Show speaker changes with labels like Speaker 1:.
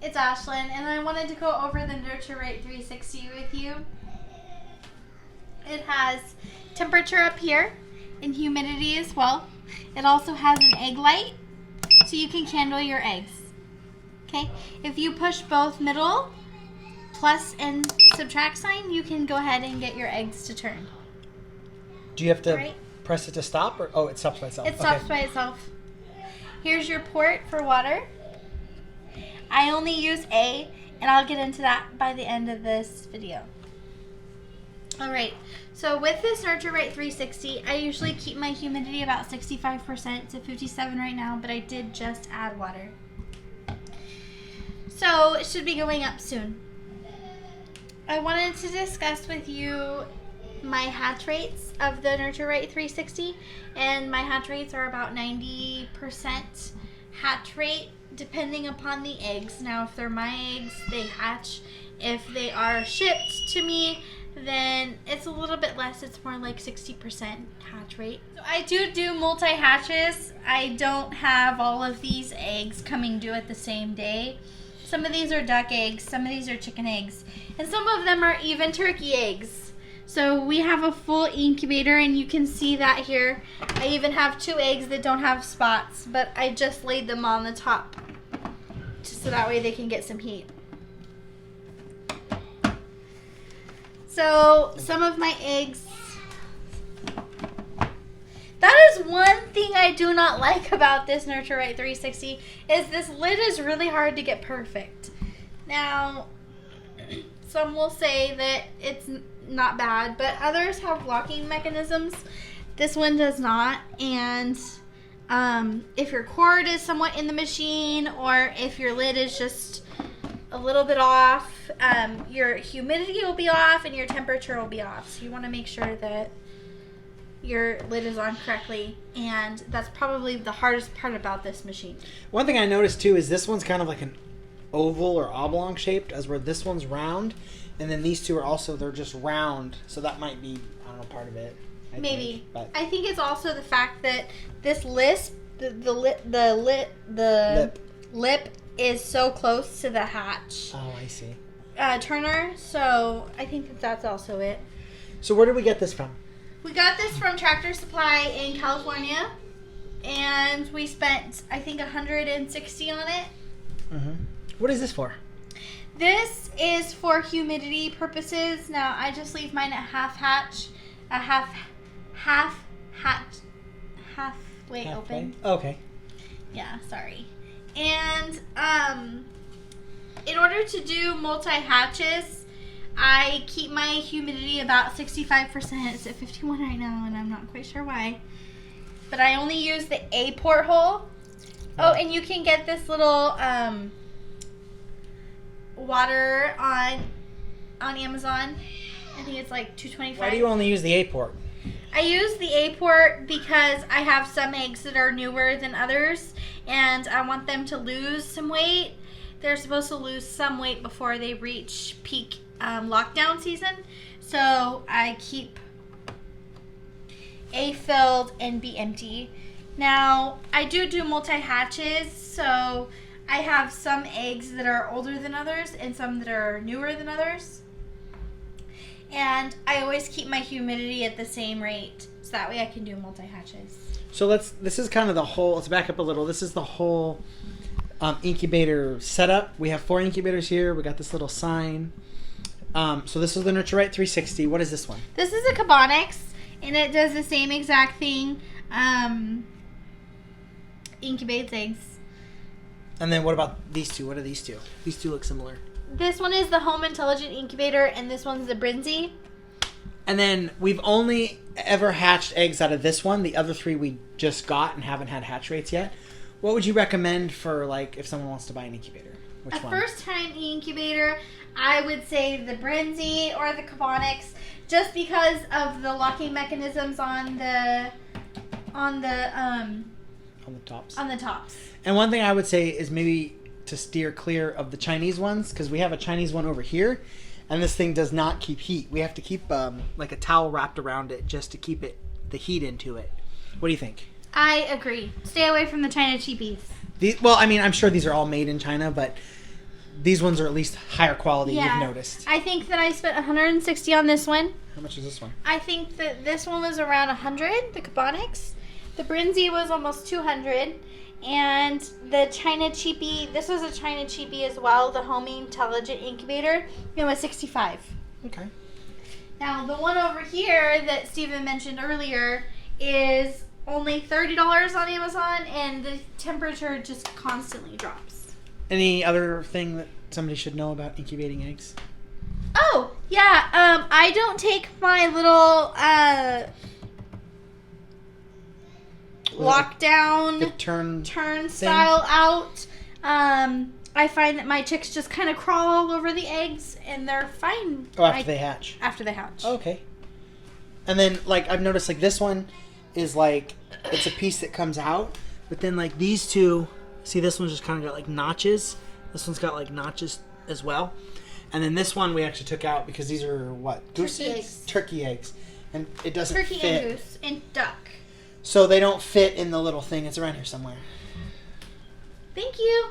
Speaker 1: It's Ashlyn, and I wanted to go over the Nurture Right 360 with you. It has temperature up here and humidity as well. It also has an egg light, so you can candle your eggs. Okay, if you push both middle, plus and subtract sign, you can go ahead and get your eggs to turn.
Speaker 2: Do you have to press it to stop, or it stops by itself?
Speaker 1: It stops by itself. Here's your port for water. I only use A, and I'll get into that by the end of this video. Alright, so with this Nurture Right 360, I usually keep my humidity about 65% to 57 right now, but I did just add water. So it should be going up soon. I wanted to discuss with you my hatch rates of the Nurture Right 360, and my hatch rates are about 90% hatch rate depending upon the eggs. Now if they're my eggs, they hatch. If they are shipped to me, then it's a little bit less. It's more like 60% hatch rate. So I do multi-hatches. I don't have all of these eggs coming due at the same day. Some of these are duck eggs, some of these are chicken eggs, and some of them are even turkey eggs. So we have a full incubator, and you can see that here. I even have 2 eggs that don't have spots, but I just laid them on the top just so that way they can get some heat. So some of my eggs, that is one thing I do not like about this Nurture Right 360 is this lid is really hard to get perfect. Now, some will say that it's not bad, but others have locking mechanisms. This one does not, and if your cord is somewhat in the machine, or if your lid is just a little bit off, your humidity will be off and your temperature will be off. So you want to make sure that your lid is on correctly, and that's probably the hardest part about this machine.
Speaker 2: One thing I noticed too is this one's kind of like an oval or oblong shaped, as where this one's round, and then these two are also, they're just round, so that might be, I don't know, part of it.
Speaker 1: Maybe.
Speaker 2: But
Speaker 1: I think it's also the fact that this lip is so close to the hatch.
Speaker 2: Oh, I see.
Speaker 1: Turner, so I think that's also it.
Speaker 2: So where did we get this from?
Speaker 1: We got this from Tractor Supply in California, and we spent, I think, $160 on it.
Speaker 2: Mm-hmm. What is this for?
Speaker 1: This is for humidity purposes. Now, I just leave mine at halfway open.
Speaker 2: Okay.
Speaker 1: Yeah, sorry. And in order to do multi-hatches, I keep my humidity about 65%. It's at 51 right now, and I'm not quite sure why. But I only use the A porthole. Oh, and you can get this little water on Amazon. I think it's like $2.25.
Speaker 2: Why do you only use the A port?
Speaker 1: I use the A port because I have some eggs that are newer than others, and I want them to lose some weight. They're supposed to lose some weight before they reach peak lockdown season. So I keep A filled and B empty. Now, I do multi-hatches, so I have some eggs that are older than others and some that are newer than others. And I always keep my humidity at the same rate, so that way I can do multi-hatches. So
Speaker 2: this is kind of the whole, let's back up a little. This is the whole incubator setup. We have 4 incubators here. We got this little sign. So this is the Nurture Right 360. What is this one?
Speaker 1: This is a Kebonix, and it does the same exact thing. Incubates eggs.
Speaker 2: And then what about these two? What are these two? These two look similar.
Speaker 1: This one is the Home Intelligent Incubator, and this one's the Brinsea.
Speaker 2: And then we've only ever hatched eggs out of this one. The other 3 we just got and haven't had hatch rates yet. What would you recommend for, like, if someone wants to buy an incubator? Which one?
Speaker 1: First-time incubator, I would say the Brinsea or the Kebonix, just because of the locking mechanisms on the
Speaker 2: tops.
Speaker 1: On the tops.
Speaker 2: And one thing I would say is maybe to steer clear of the Chinese ones, because we have a Chinese one over here, and this thing does not keep heat. We have to keep like a towel wrapped around it just to keep the heat into it. What do you think?
Speaker 1: I agree. Stay away from the China cheapies.
Speaker 2: Well, I mean, I'm sure these are all made in China, but these ones are at least higher quality.
Speaker 1: Yeah.
Speaker 2: You've noticed.
Speaker 1: I think that I spent $160 on this one.
Speaker 2: How much is this one?
Speaker 1: I think that this one was around $100, the Kebonix. The Brinsea was almost $200. And the China Cheapy, this was a China Cheapy as well, the Homey Intelligent Incubator. It was $65.
Speaker 2: Okay.
Speaker 1: Now, the one over here that Steven mentioned earlier is only $30 on Amazon, and the temperature just constantly drops.
Speaker 2: Any other thing that somebody should know about incubating eggs?
Speaker 1: Oh, yeah. I don't take my little lockdown
Speaker 2: The
Speaker 1: turnstile out. I find that my chicks just kind of crawl all over the eggs, and they're fine.
Speaker 2: Oh, after they hatch.
Speaker 1: After they hatch.
Speaker 2: Okay. And then, like, I've noticed, like, this one is, like, it's a piece that comes out. But then, like, these two, see, this one's just kind of got, like, notches. This one's got, like, notches as well. And then this one we actually took out because these are, what? Goose
Speaker 1: Turkey
Speaker 2: eggs?
Speaker 1: eggs.
Speaker 2: Turkey eggs. And it doesn't
Speaker 1: Turkey
Speaker 2: fit.
Speaker 1: and goose and duck.
Speaker 2: So they don't fit in the little thing. It's around here somewhere.
Speaker 1: Thank you.